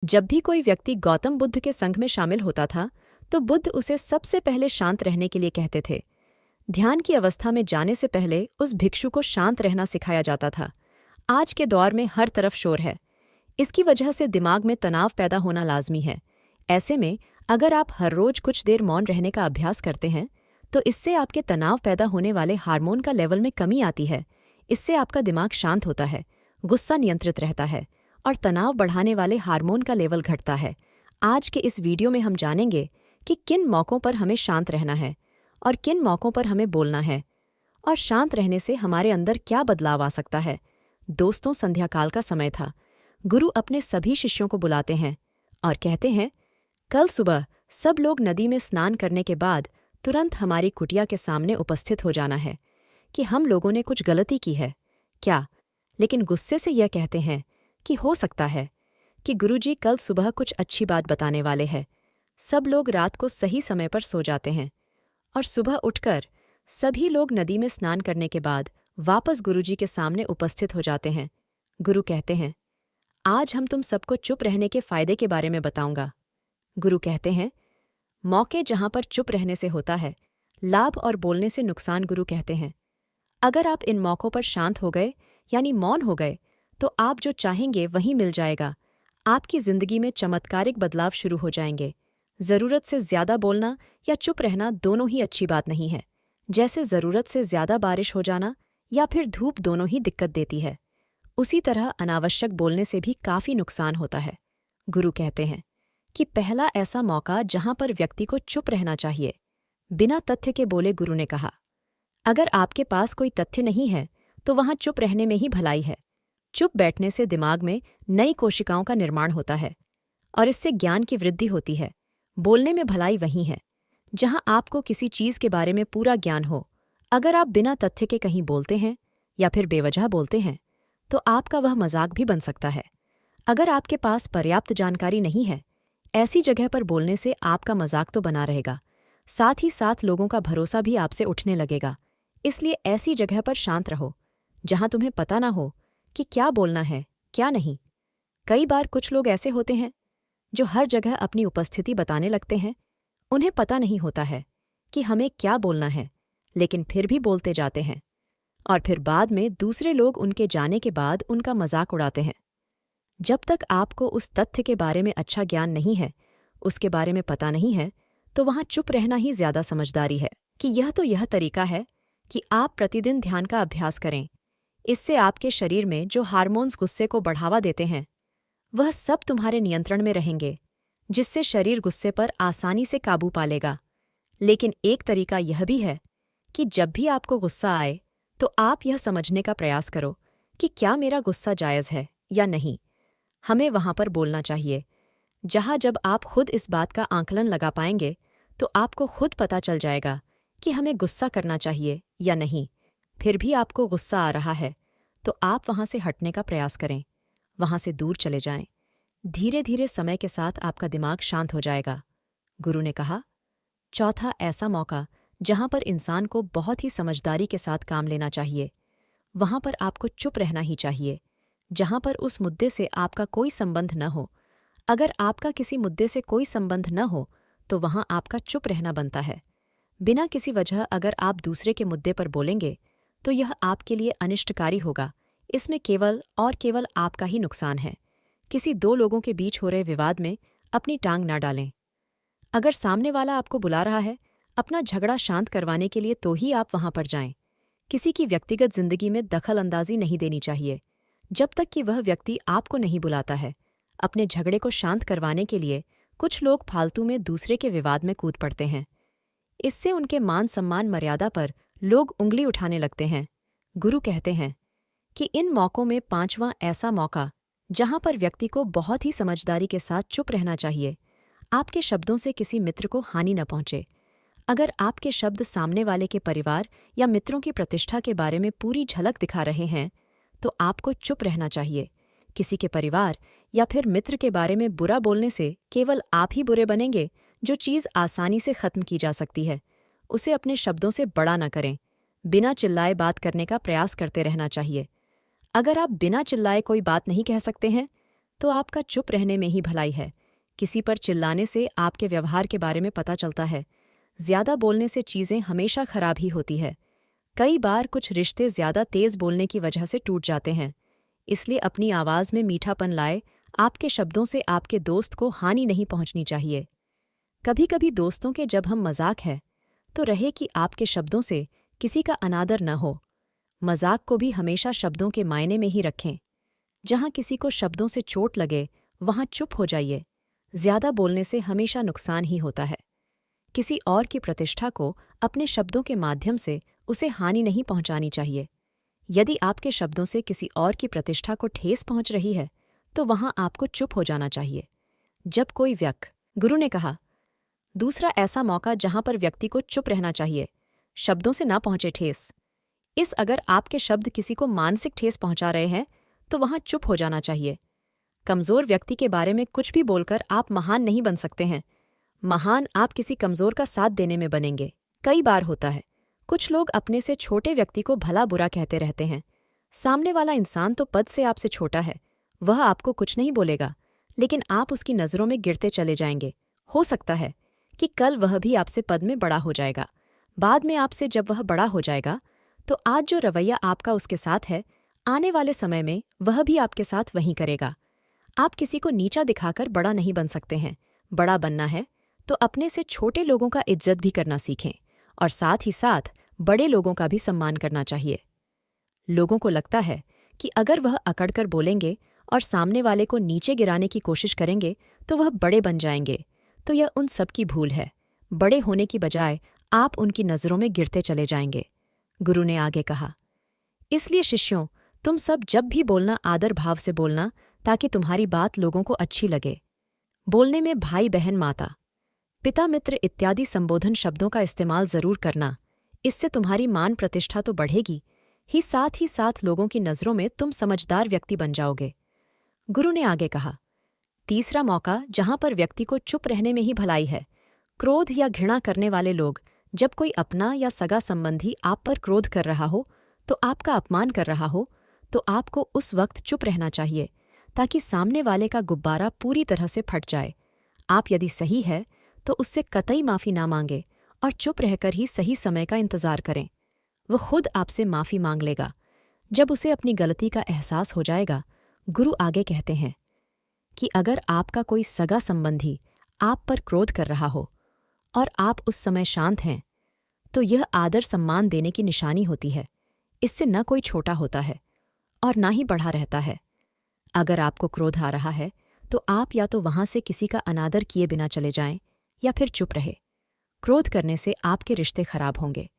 जब भी कोई व्यक्ति गौतम बुद्ध के संघ में शामिल होता था तो बुद्ध उसे सबसे पहले शांत रहने के लिए कहते थे। ध्यान की अवस्था में जाने से पहले उस भिक्षु को शांत रहना सिखाया जाता था। आज के दौर में हर तरफ शोर है। इसकी वजह से दिमाग में तनाव पैदा होना लाजमी है। ऐसे में अगर आप हर रोज कुछ देर मौन रहने का अभ्यास करते हैं तो इससे आपके तनाव पैदा होने वाले हार्मोन का लेवल में कमी आती है। इससे आपका दिमाग शांत होता है, गुस्सा नियंत्रित रहता है और तनाव बढ़ाने वाले हार्मोन का लेवल घटता है। आज के इस वीडियो में हम जानेंगे कि किन मौक़ों पर हमें शांत रहना है और किन मौक़ों पर हमें बोलना है, और शांत रहने से हमारे अंदर क्या बदलाव आ सकता है। दोस्तों, संध्याकाल का समय था। गुरु अपने सभी शिष्यों को बुलाते हैं और कहते हैं, कल सुबह सब लोग नदी में स्नान करने के बाद तुरंत हमारी कुटिया के सामने उपस्थित हो जाना है। कि हम लोगों ने कुछ गलती की है क्या? लेकिन गुस्से से यह कहते हैं कि हो सकता है कि गुरुजी कल सुबह कुछ अच्छी बात बताने वाले हैं। सब लोग रात को सही समय पर सो जाते हैं और सुबह उठकर सभी लोग नदी में स्नान करने के बाद वापस गुरुजी के सामने उपस्थित हो जाते हैं। गुरु कहते हैं, आज हम तुम सबको चुप रहने के फायदे के बारे में बताऊंगा। गुरु कहते हैं, मौके जहां पर चुप रहने से होता है, लाभ और बोलने से नुकसान। गुरु कहते हैं, अगर आप इन मौक़ों पर शांत हो गए यानी मौन हो गए तो आप जो चाहेंगे वही मिल जाएगा। आपकी जिंदगी में चमत्कारिक बदलाव शुरू हो जाएंगे। ज़रूरत से ज़्यादा बोलना या चुप रहना दोनों ही अच्छी बात नहीं है। जैसे ज़रूरत से ज़्यादा बारिश हो जाना या फिर धूप दोनों ही दिक्कत देती है, उसी तरह अनावश्यक बोलने से भी काफ़ी नुकसान होता है। गुरु कहते हैं कि पहला ऐसा मौका जहां पर व्यक्ति को चुप रहना चाहिए, बिना तथ्य के बोले। गुरु ने कहा, अगर आपके पास कोई तथ्य नहीं है तो वहां चुप रहने में ही भलाई है। चुप बैठने से दिमाग में नई कोशिकाओं का निर्माण होता है और इससे ज्ञान की वृद्धि होती है। बोलने में भलाई वही है जहां आपको किसी चीज़ के बारे में पूरा ज्ञान हो। अगर आप बिना तथ्य के कहीं बोलते हैं या फिर बेवजह बोलते हैं तो आपका वह मजाक भी बन सकता है। अगर आपके पास पर्याप्त जानकारी नहीं है, ऐसी जगह पर बोलने से आपका मजाक तो बना रहेगा, साथ ही साथ लोगों का भरोसा भी आपसे उठने लगेगा। इसलिए ऐसी जगह पर शांत रहो जहां तुम्हें पता ना हो कि क्या बोलना है क्या नहीं। कई बार कुछ लोग ऐसे होते हैं जो हर जगह अपनी उपस्थिति बताने लगते हैं। उन्हें पता नहीं होता है कि हमें क्या बोलना है, लेकिन फिर भी बोलते जाते हैं और फिर बाद में दूसरे लोग उनके जाने के बाद उनका मजाक उड़ाते हैं। जब तक आपको उस तथ्य के बारे में अच्छा ज्ञान नहीं है, उसके बारे में पता नहीं है, तो वहां चुप रहना ही ज्यादा समझदारी है। कि यह तरीका है कि आप प्रतिदिन ध्यान का अभ्यास करें। इससे आपके शरीर में जो हार्मोन्स गुस्से को बढ़ावा देते हैं वह सब तुम्हारे नियंत्रण में रहेंगे, जिससे शरीर गुस्से पर आसानी से काबू पा लेगा। लेकिन एक तरीका यह भी है कि जब भी आपको गुस्सा आए तो आप यह समझने का प्रयास करो कि क्या मेरा गुस्सा जायज़ है या नहीं। हमें वहां पर बोलना चाहिए जब आप खुद इस बात का आंकलन लगा पाएंगे तो आपको खुद पता चल जाएगा कि हमें गुस्सा करना चाहिए या नहीं। फिर भी आपको गुस्सा आ रहा है तो आप वहां से हटने का प्रयास करें, वहां से दूर चले जाएं। धीरे धीरे समय के साथ आपका दिमाग शांत हो जाएगा। गुरु ने कहा, चौथा ऐसा मौका जहां पर इंसान को बहुत ही समझदारी के साथ काम लेना चाहिए, वहां पर आपको चुप रहना ही चाहिए जहां पर उस मुद्दे से आपका कोई संबंध न हो। अगर आपका किसी मुद्दे से कोई संबंध न हो तो वहां आपका चुप रहना बनता है। बिना किसी वजह अगर आप दूसरे के मुद्दे पर बोलेंगे तो यह आपके लिए अनिष्टकारी होगा। इसमें केवल और केवल आपका ही नुकसान है। किसी दो लोगों के बीच हो रहे विवाद में अपनी टांग ना डालें। अगर सामने वाला आपको बुला रहा है अपना झगड़ा शांत करवाने के लिए तो ही आप वहां पर जाएं। किसी की व्यक्तिगत जिंदगी में दखल अंदाजी नहीं देनी चाहिए जब तक कि वह व्यक्ति आपको नहीं बुलाता है। अपने झगड़े को शांत करवाने के लिए कुछ लोग फालतू में दूसरे के विवाद में कूद पड़ते हैं। इससे उनके मान सम्मान मर्यादा पर लोग उंगली उठाने लगते हैं। गुरु कहते हैं कि इन मौक़ों में पांचवां ऐसा मौका जहां पर व्यक्ति को बहुत ही समझदारी के साथ चुप रहना चाहिए। आपके शब्दों से किसी मित्र को हानि न पहुंचे। अगर आपके शब्द सामने वाले के परिवार या मित्रों की प्रतिष्ठा के बारे में पूरी झलक दिखा रहे हैं तो आपको चुप रहना चाहिए। किसी के परिवार या फिर मित्र के बारे में बुरा बोलने से केवल आप ही बुरे बनेंगे। जो चीज़ आसानी से खत्म की जा सकती है उसे अपने शब्दों से बड़ा न करें। बिना चिल्लाए बात करने का प्रयास करते रहना चाहिए। अगर आप बिना चिल्लाए कोई बात नहीं कह सकते हैं तो आपका चुप रहने में ही भलाई है। किसी पर चिल्लाने से आपके व्यवहार के बारे में पता चलता है। ज्यादा बोलने से चीजें हमेशा खराब ही होती है। कई बार कुछ रिश्ते ज्यादा तेज बोलने की वजह से टूट जाते हैं। इसलिए अपनी आवाज में मीठापन लाए। आपके शब्दों से आपके दोस्त को हानि नहीं पहुंचनी चाहिए। कभी कभी दोस्तों के जब हम मजाक है तो रहे कि आपके शब्दों से किसी का अनादर न हो। मजाक को भी हमेशा शब्दों के मायने में ही रखें। जहां किसी को शब्दों से चोट लगे वहां चुप हो जाइए। ज्यादा बोलने से हमेशा नुकसान ही होता है। किसी और की प्रतिष्ठा को अपने शब्दों के माध्यम से उसे हानि नहीं पहुंचानी चाहिए। यदि आपके शब्दों से किसी और की प्रतिष्ठा को ठेस पहुंच रही है तो वहां आपको चुप हो जाना चाहिए। जब कोई व्यक्ति, गुरु ने कहा, दूसरा ऐसा मौका जहां पर व्यक्ति को चुप रहना चाहिए, शब्दों से ना पहुंचे ठेस। अगर आपके शब्द किसी को मानसिक ठेस पहुंचा रहे हैं तो वहां चुप हो जाना चाहिए। कमजोर व्यक्ति के बारे में कुछ भी बोलकर आप महान नहीं बन सकते हैं। महान आप किसी कमजोर का साथ देने में बनेंगे। कई बार होता है कुछ लोग अपने से छोटे व्यक्ति को भला बुरा कहते रहते हैं। सामने वाला इंसान तो पद से आपसे छोटा है, वह आपको कुछ नहीं बोलेगा, लेकिन आप उसकी नजरों में गिरते चले जाएंगे। हो सकता है कि कल वह भी आपसे पद में बड़ा हो जाएगा। बाद में आपसे जब वह बड़ा हो जाएगा तो आज जो रवैया आपका उसके साथ है, आने वाले समय में वह भी आपके साथ वही करेगा। आप किसी को नीचा दिखाकर बड़ा नहीं बन सकते हैं। बड़ा बनना है तो अपने से छोटे लोगों का इज्जत भी करना सीखें और साथ ही साथ बड़े लोगों का भी सम्मान करना चाहिए। लोगों को लगता है कि अगर वह अकड़कर बोलेंगे और सामने वाले को नीचे गिराने की कोशिश करेंगे तो वह बड़े बन जाएंगे, तो यह उन सब की भूल है। बड़े होने की बजाय आप उनकी नज़रों में गिरते चले जाएंगे। गुरु ने आगे कहा, इसलिए शिष्यों, तुम सब जब भी बोलना आदर भाव से बोलना, ताकि तुम्हारी बात लोगों को अच्छी लगे। बोलने में भाई बहन माता पिता मित्र इत्यादि संबोधन शब्दों का इस्तेमाल जरूर करना। इससे तुम्हारी मान प्रतिष्ठा तो बढ़ेगी ही साथ लोगों की नज़रों में तुम समझदार व्यक्ति बन जाओगे। गुरु ने आगे कहा, तीसरा मौका जहां पर व्यक्ति को चुप रहने में ही भलाई है। क्रोध या घृणा करने वाले लोग, जब कोई अपना या सगा संबंधी आप पर क्रोध कर रहा हो, तो आपका अपमान कर रहा हो, तो आपको उस वक्त चुप रहना चाहिए ताकि सामने वाले का गुब्बारा पूरी तरह से फट जाए। आप यदि सही है तो उससे कतई माफ़ी ना मांगे और चुप रहकर ही सही समय का इंतज़ार करें। वह खुद आपसे माफ़ी मांग लेगा। जब उसे अपनी गलती का एहसास हो जाएगा, गुरु आगे कहते हैं कि अगर आपका कोई सगा संबंधी आप पर क्रोध कर रहा हो और आप उस समय शांत हैं, तो यह आदर सम्मान देने की निशानी होती है। इससे न कोई छोटा होता है और ना ही बढ़ा रहता है। अगर आपको क्रोध आ रहा है तो आप या तो वहां से किसी का अनादर किए बिना चले जाएं या फिर चुप रहे। क्रोध करने से आपके रिश्ते खराब होंगे।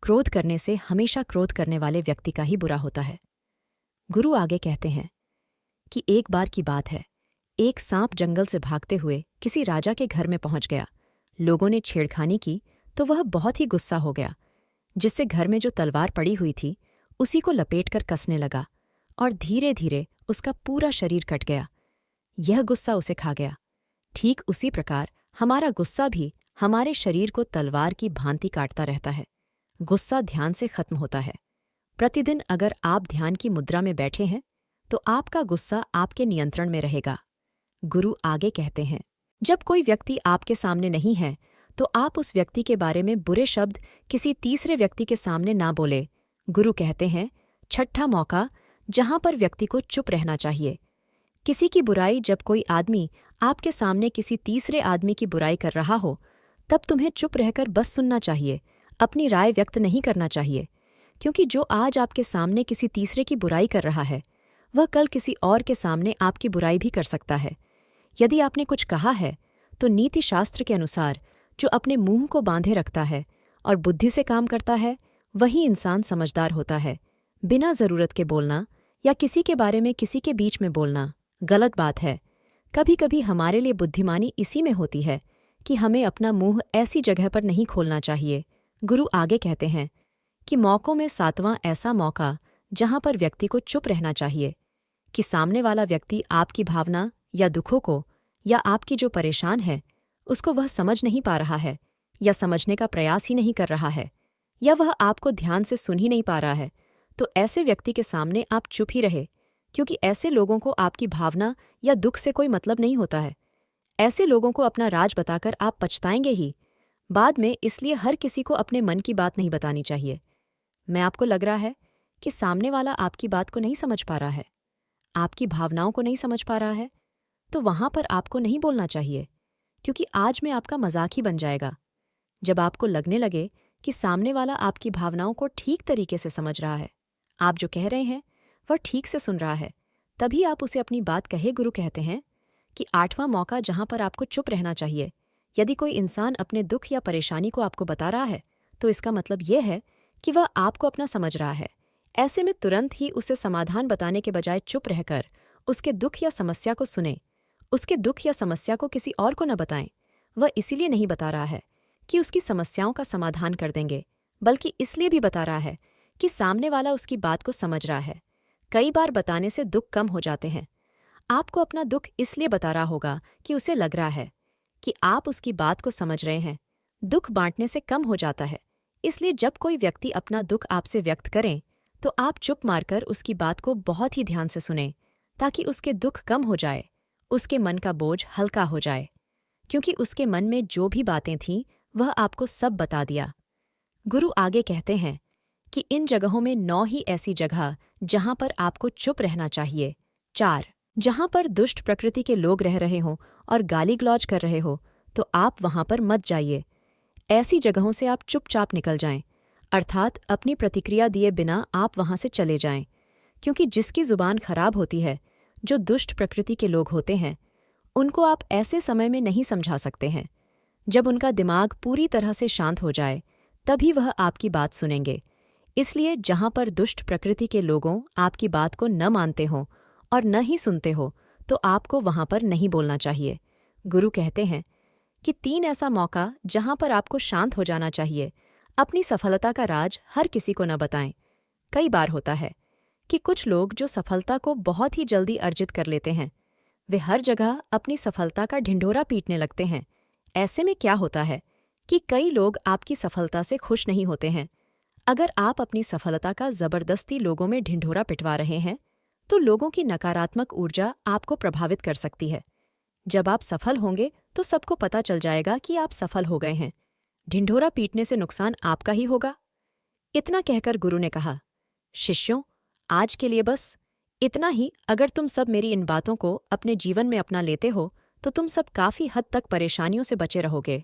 क्रोध करने से हमेशा क्रोध करने वाले व्यक्ति का ही बुरा होता है। गुरु आगे कहते हैं कि एक बार की बात है, एक सांप जंगल से भागते हुए किसी राजा के घर में पहुंच गया। लोगों ने छेड़खानी की तो वह बहुत ही गुस्सा हो गया, जिससे घर में जो तलवार पड़ी हुई थी उसी को लपेटकर कसने लगा और धीरे धीरे उसका पूरा शरीर कट गया। यह गुस्सा उसे खा गया। ठीक उसी प्रकार हमारा गुस्सा भी हमारे शरीर को तलवार की भांति काटता रहता है। गुस्सा ध्यान से खत्म होता है। प्रतिदिन अगर आप ध्यान की मुद्रा में बैठे हैं तो आपका गुस्सा आपके नियंत्रण में रहेगा। गुरु आगे कहते हैं, जब कोई व्यक्ति आपके सामने नहीं है तो आप उस व्यक्ति के बारे में बुरे शब्द किसी तीसरे व्यक्ति के सामने ना बोले। गुरु कहते हैं, छठा मौका जहां पर व्यक्ति को चुप रहना चाहिए। किसी की बुराई जब कोई आदमी आपके सामने किसी तीसरे आदमी की बुराई कर रहा हो, तब तुम्हें चुप रहकर बस सुनना चाहिए, अपनी राय व्यक्त नहीं करना चाहिए। क्योंकि जो आज आपके सामने किसी तीसरे की बुराई कर रहा है, वह कल किसी और के सामने आपकी बुराई भी कर सकता है। यदि आपने कुछ कहा है तो नीति शास्त्र के अनुसार जो अपने मुंह को बांधे रखता है और बुद्धि से काम करता है, वही इंसान समझदार होता है। बिना जरूरत के बोलना या किसी के बारे में किसी के बीच में बोलना गलत बात है। कभी कभी हमारे लिए बुद्धिमानी इसी में होती है कि हमें अपना मुंह ऐसी जगह पर नहीं खोलना चाहिए। गुरु आगे कहते हैं कि मौकों में सातवां ऐसा मौका जहां पर व्यक्ति को चुप रहना चाहिए कि सामने वाला व्यक्ति आपकी भावना या दुखों को या आपकी जो परेशान है उसको वह समझ नहीं पा रहा है या समझने का प्रयास ही नहीं कर रहा है या वह आपको ध्यान से सुन ही नहीं पा रहा है, तो ऐसे व्यक्ति के सामने आप चुप ही रहे। क्योंकि ऐसे लोगों को आपकी भावना या दुख से कोई मतलब नहीं होता है। ऐसे लोगों को अपना राज बताकर आप पछताएंगे ही बाद में, इसलिए हर किसी को अपने मन की बात नहीं बतानी चाहिए। मैं आपको लग रहा है कि सामने वाला आपकी बात को नहीं समझ पा रहा है, आपकी भावनाओं को नहीं समझ पा रहा है, तो वहां पर आपको नहीं बोलना चाहिए, क्योंकि आज में आपका मजाक ही बन जाएगा। जब आपको लगने लगे कि सामने वाला आपकी भावनाओं को ठीक तरीके से समझ रहा है, आप जो कह रहे हैं वह ठीक से सुन रहा है, तभी आप उसे अपनी बात कहे। गुरु कहते हैं कि 8वां मौका जहां पर आपको चुप रहना चाहिए। यदि कोई इंसान अपने दुख या परेशानी को आपको बता रहा है, तो इसका मतलब यह है कि वह आपको अपना समझ रहा है। ऐसे में तुरंत ही उसे समाधान बताने के बजाय चुप रहकर उसके दुख या समस्या को सुने। उसके दुख या समस्या को किसी और को न बताएं। वह इसीलिए नहीं बता रहा है कि उसकी समस्याओं का समाधान कर देंगे, बल्कि इसलिए भी बता रहा है कि सामने वाला उसकी बात को समझ रहा है। कई बार बताने से दुख कम हो जाते हैं। आपको अपना दुख इसलिए बता रहा होगा कि उसे लग रहा है कि आप उसकी बात को समझ रहे हैं। दुख बांटने से कम हो जाता है। इसलिए जब कोई व्यक्ति अपना दुख आपसे व्यक्त करें, तो आप चुप मारकर उसकी बात को बहुत ही ध्यान से सुनें, ताकि उसके दुख कम हो जाए, उसके मन का बोझ हल्का हो जाए, क्योंकि उसके मन में जो भी बातें थीं वह आपको सब बता दिया। गुरु आगे कहते हैं कि इन जगहों में 9 ही ऐसी जगह जहां पर आपको चुप रहना चाहिए। 4. जहां पर दुष्ट प्रकृति के लोग रह रहे हों और गाली गलौज कर रहे हो, तो आप वहां पर मत जाइए। ऐसी जगहों से आप चुपचाप निकल जाएं, अर्थात अपनी प्रतिक्रिया दिए बिना आप वहां से चले जाएं, क्योंकि जिसकी जुबान खराब होती है, जो दुष्ट प्रकृति के लोग होते हैं, उनको आप ऐसे समय में नहीं समझा सकते हैं। जब उनका दिमाग पूरी तरह से शांत हो जाए, तभी वह आपकी बात सुनेंगे। इसलिए जहां पर दुष्ट प्रकृति के लोगों आपकी बात को न मानते हों और न ही सुनते हो, तो आपको वहां पर नहीं बोलना चाहिए। गुरु कहते हैं कि 3 ऐसा मौका जहां पर आपको शांत हो जाना चाहिए। अपनी सफलता का राज हर किसी को न बताएं। कई बार होता है कि कुछ लोग जो सफलता को बहुत ही जल्दी अर्जित कर लेते हैं, वे हर जगह अपनी सफलता का ढिंढोरा पीटने लगते हैं। ऐसे में क्या होता है कि कई लोग आपकी सफलता से खुश नहीं होते हैं। अगर आप अपनी सफलता का जबरदस्ती लोगों में ढिंढोरा पिटवा रहे हैं, तो लोगों की नकारात्मक ऊर्जा आपको प्रभावित कर सकती है। जब आप सफल होंगे तो सबको पता चल जाएगा कि आप सफल हो गए हैं। ढिंढोरा पीटने से नुकसान आपका ही होगा। इतना कहकर गुरु ने कहा, शिष्यों, आज के लिए बस इतना ही। अगर तुम सब मेरी इन बातों को अपने जीवन में अपना लेते हो, तो तुम सब काफी हद तक परेशानियों से बचे रहोगे।